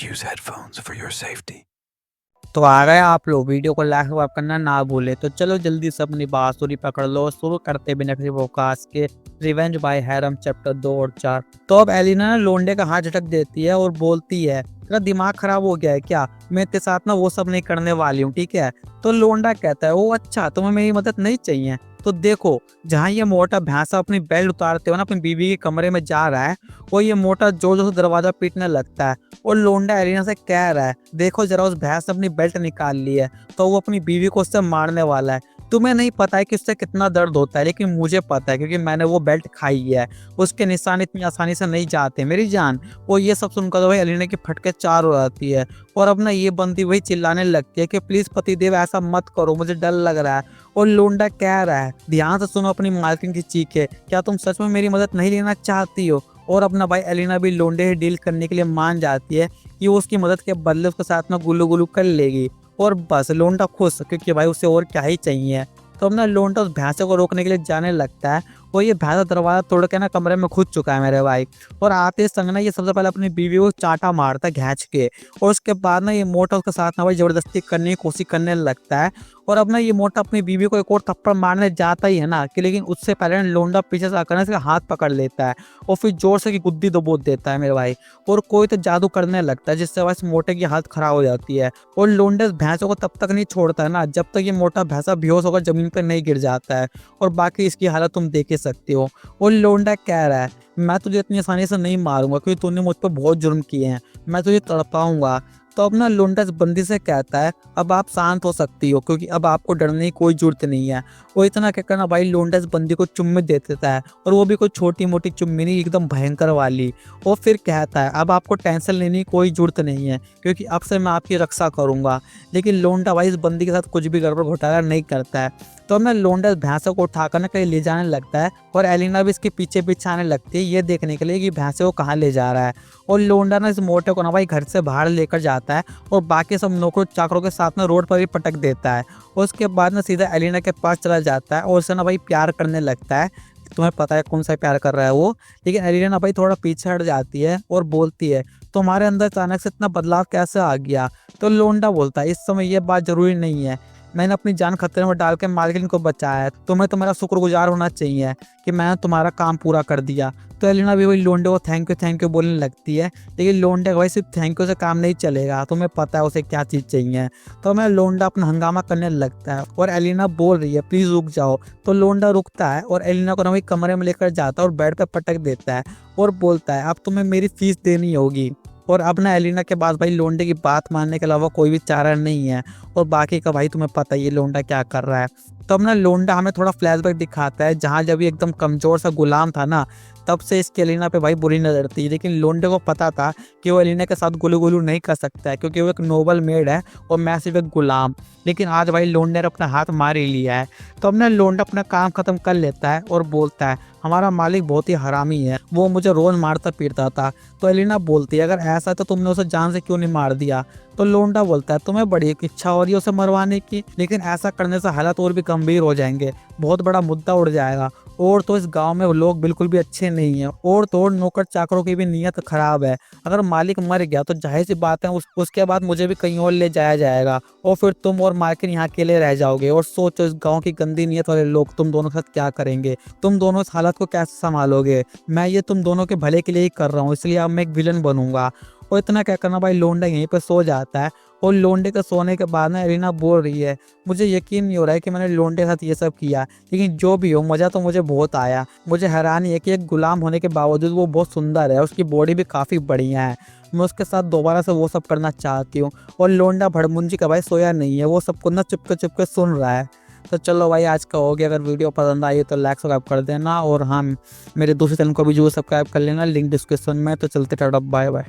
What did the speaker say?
Please use headphones for your safety. तो आ गए आप लोग। वीडियो को लाइक और करना ना भूले। तो चलो जल्दी से अपनी बांसुरी पकड़ लो, शुरू करते बिना किसी वकास के रिवेंज बाय हैरम चैप्टर 2 और 4। तो अब एलिना ना लोंडे का हाथ झटक देती है और बोलती है, तेरा दिमाग खराब हो गया है क्या? मैं तेरे साथ ना वो सब नहीं करने वाली हूँ, ठीक है? तो लोंडा कहता है, ओ अच्छा, तुम्हें मेरी मदद नहीं चाहिए? तो देखो, जहाँ ये मोटा भैंसा अपनी बेल्ट उतारते हुए ना अपनी बीवी के कमरे में जा रहा है, वो ये मोटा जोर जोर से दरवाजा पीटने लगता है और लोंडा एलिना से कह रहा है, देखो जरा उस भैंस ने अपनी बेल्ट निकाल ली है, तो वो अपनी बीवी को उससे मारने वाला है। तुम्हें नहीं पता है कि उससे कितना दर्द होता है, लेकिन मुझे पता है क्योंकि मैंने वो बेल्ट खाई है। उसके निशान इतनी आसानी से नहीं जाते मेरी जान। वो ये सब सुनकर तो भाई एलिना की फटके चार हो जाती है और अब ना ये बंदी वही चिल्लाने लगती है कि प्लीज पतिदेव ऐसा मत करो, मुझे डर लग रहा है। और लोंडा कह रहा है, ध्यान से सुनो अपनी मालकिन की चीखें, क्या तुम सच में मेरी मदद नहीं लेना चाहती हो? और अपना भाई एलिना भी लोंडे से डील करने के लिए मान जाती है कि वो उसकी मदद के बदले उसके साथ में गुल्लू गुल्लू कर लेगी। और बस लोंडा खुश, क्योंकि भाई उसे और क्या ही चाहिए। तो अपना लोंडा उस भैंसे को रोकने के लिए जाने लगता है और ये भैंसा दरवाजा तोड़ के ना कमरे में घुस चुका है मेरे भाई। और आते संग ना ये सबसे पहले अपनी बीवी को चाटा मारता है खींच के, और उसके बाद ना ये मोटा उसके साथ ना भाई जबरदस्ती करने की कोशिश करने लगता है। और अब ना ये मोटा अपनी बीवी को एक और थप्पड़ मारने जाता ही है ना कि, लेकिन उससे पहले लोंडा पीछे से आकर इसका हाथ पकड़ लेता है और फिर जोर से की गुद्दी दबोच देता है मेरे भाई। और कोई तो जादू करने लगता है जिससे वह इस मोटे की हालत खराब हो जाती है। और लोंडा इस भैंसों को तब तक नहीं छोड़ता है ना जब तक ये मोटा भैंसा बेहोश होकर जमीन पर नहीं गिर जाता है। और बाकी इसकी हालत तुम देख ही सकते हो। और लोंडा कह रहा है, मैं तुझे इतनी आसानी से नहीं मारूंगा क्योंकि तूने मुझ पर बहुत जुर्म किए हैं, मैं तुझे तड़पाऊंगा। तो अब ना लोंडा इस बंदी से कहता है, अब आप शांत हो सकती हो क्योंकि अब आपको डरने की कोई जरूरत नहीं है। वो इतना कहकर ना भाई लोंडा इस बंदी को चुम्मे दे देता है, और वो भी कोई छोटी मोटी चुम्मी नहीं, एकदम भयंकर वाली। वो फिर कहता है, अब आपको टेंशन लेने की कोई जरूरत नहीं है क्योंकि अब से मैं आपकी रक्षा करूंगा। लेकिन लोंडा भाई इस बंदी के साथ कुछ भी गड़बड़ घोटाला नहीं करता है। तो अब ना लोंडा इस भैंसों को उठाकर ना कहीं ले जाने लगता है और एलिना भी इसके पीछे पीछे आने लगती है ये देखने के लिए कि भैंसे को कहाँ ले जा रहा है। और लोंडा ना इस मोटे को ना भाई घर से बाहर लेकर जाता है और बाकी सब नौकरों चाकरों के साथ में रोड पर भी पटक देता है। और उसके बाद ना सीधा एलिना के पास चला जाता है और उससे ना भाई प्यार करने लगता है। तुम्हें पता है कौन सा प्यार कर रहा है वो। लेकिन एलिना ना भाई थोड़ा पीछे हट जाती है और बोलती है, तुम्हारे अंदर अचानक से इतना बदलाव कैसे आ गया? तो लोंडा बोलता है, इस समय ये बात जरूरी नहीं है, मैंने अपनी जान खतरे में डाल के मालकिन को बचाया है, तुम्हें तो मेरा शुक्रगुजार होना चाहिए कि मैंने तुम्हारा काम पूरा कर दिया। तो एलिना भी वही लोंडे को थैंक यू बोलने लगती है। लेकिन लोंडे का भाई सिर्फ थैंक यू से काम नहीं चलेगा, तुम्हें पता है उसे क्या चीज़ चाहिए। तो मैं लोंडा अपना हंगामा करने लगता है और एलिना बोल रही है प्लीज़ रुक जाओ। तो लोंडा रुकता है और एलिना को ना वही कमरे में लेकर जाता है और बेड पर पटक देता है और बोलता है, अब तुम्हें मेरी फीस देनी होगी। और अब ना एलिना के पास भाई लोंडे की बात मानने के अलावा कोई भी चारा नहीं है। और बाकी का भाई तुम्हें पता ही है लोंडा क्या कर रहा है। तो अब ना लोंडा हमें थोड़ा फ्लैशबैक दिखाता है जहाँ जब ये एकदम कमजोर सा गुलाम था ना, तब से इसकी एलिना पे भाई बुरी नजर थी। लेकिन लोंडे को पता था कि वो एलिना के साथ गुलू गुलू नहीं कर सकता है क्योंकि वो एक नोबल मेड है और मैं सिर्फ एक गुलाम। लेकिन आज भाई लोंडे ने अपना हाथ मार ही लिया है। तो अब ना लोंडा अपना काम खत्म कर लेता है और बोलता है, हमारा मालिक बहुत ही हरामी है, वो मुझे रोज मारता पीटता था। तो एलिना बोलती है, अगर ऐसा है तो तुमने उसे जान से क्यों नहीं मार दिया? तो लोंडा बोलता है, तुम्हें बड़ी इच्छा हो रही है उसे मरवाने की, लेकिन ऐसा करने से हालात और भी गंभीर हो जाएंगे, बहुत बड़ा मुद्दा उड़ जाएगा। और तो इस गांव में लोग बिल्कुल भी अच्छे नहीं हैं, और तो और नौकर चाकरों की भी नीयत खराब है। अगर मालिक मर गया तो जाहिर सी बात है उसके बाद मुझे भी कहीं और ले जाया जाएगा और फिर तुम और मालकिन यहाँ अकेले रह जाओगे। और सोचो इस गांव की गंदी नीयत वाले लोग तुम दोनों के साथ क्या करेंगे, तुम दोनों इस हालत को कैसे संभालोगे? मैं ये तुम दोनों के भले के लिए ही कर रहा हूँ, इसलिए अब मैं एक विलन बनूंगा। और इतना क्या करना भाई लोंडा यहीं पर सो जाता है। और लोंडे के सोने के बाद ना एलिना बोल रही है, मुझे यकीन नहीं हो रहा है कि मैंने लोंडे के साथ ये सब किया, लेकिन जो भी हो मज़ा तो मुझे बहुत आया। मुझे हैरानी है कि एक गुलाम होने के बावजूद वो बहुत सुंदर है, उसकी बॉडी भी काफ़ी बढ़िया है, मैं उसके साथ दोबारा से वो सब करना चाहती हूँ। और लोंडा भड़मुंजी का भाई सोया नहीं है, वो सबको ना चुपके चुपके सुन रहा है। तो चलो भाई आज का हो गया। अगर वीडियो पसंद आई तो लाइक सब्सक्राइब कर देना, और हाँ मेरे दूसरे चैनल को भी जरूर सब्सक्राइब कर लेना, लिंक डिस्क्रिप्शन में। तो चलते टाटा, बाय बाय।